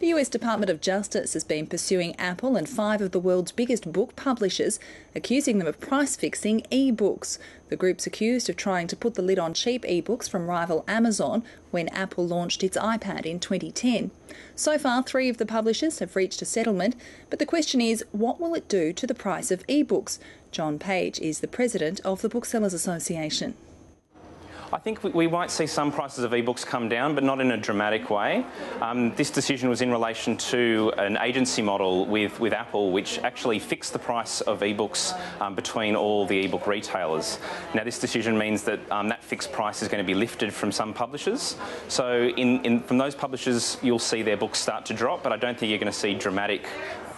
The US Department of Justice has been pursuing Apple and 5 of the world's biggest book publishers, accusing them of price-fixing ebooks. The group's accused of trying to put the lid on cheap ebooks from rival Amazon when Apple launched its iPad in 2010. So far, 3 of the publishers have reached a settlement, but the question is, what will it do to the price of ebooks? Jon Page is the president of the Booksellers Association. I think we might see some prices of ebooks come down, but not in a dramatic way. This decision was in relation to an agency model with Apple, which actually fixed the price of ebooks between all the ebook retailers. Now, this decision means that that fixed price is going to be lifted from some publishers. So from those publishers, you'll see their books start to drop, but I don't think you're going to see dramatic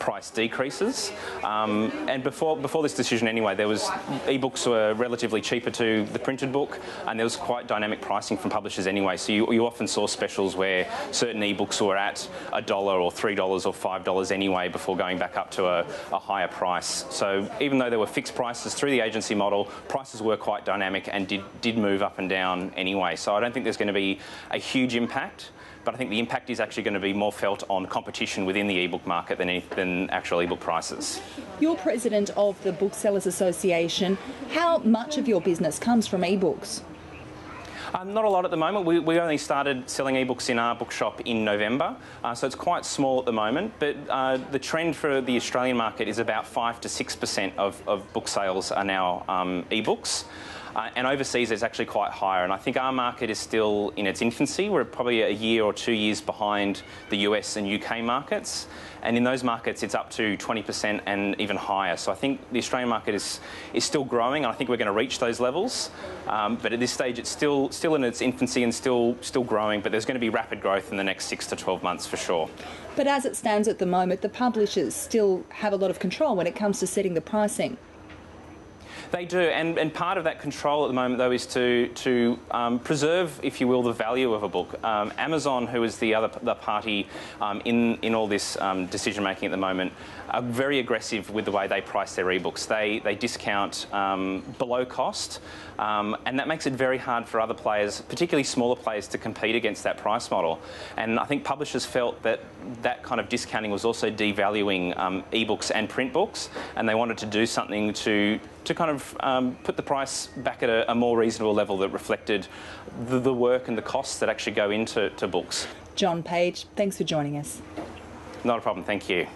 price decreases. And before this decision anyway, ebooks were relatively cheaper to the printed book, and there was quite dynamic pricing from publishers anyway. So you often saw specials where certain ebooks were at $1 or $3 or $5 anyway before going back up to a higher price. So even though there were fixed prices through the agency model, prices were quite dynamic and did move up and down anyway. So I don't think there's going to be a huge impact. But I think the impact is actually going to be more felt on competition within the ebook market than actual ebook prices. You're president of the Booksellers Association. How much of your business comes from ebooks? Not a lot at the moment. We only started selling ebooks in our bookshop in November, so it's quite small at the moment. But the trend for the Australian market is about 5 to 6% of book sales are now ebooks. And overseas it's actually quite higher, and I think our market is still in its infancy. We're probably a year or 2 years behind the US and UK markets, and in those markets it's up to 20% and even higher. So I think the Australian market is still growing, and I think we're going to reach those levels. But at this stage it's still in its infancy and still growing, but there's going to be rapid growth in the next 6 to 12 months for sure. But as it stands at the moment, the publishers still have a lot of control when it comes to setting the pricing. They do, and part of that control at the moment, though, is to preserve, if you will, the value of a book. Amazon, who is the party in all this decision-making at the moment, are very aggressive with the way they price their ebooks. They discount below cost, and that makes it very hard for other players, particularly smaller players, to compete against that price model. And I think publishers felt that kind of discounting was also devaluing ebooks and print books, and they wanted to do something to kind of put the price back at a more reasonable level that reflected the work and the costs that actually go into books. Jon Page, thanks for joining us. Not a problem, thank you.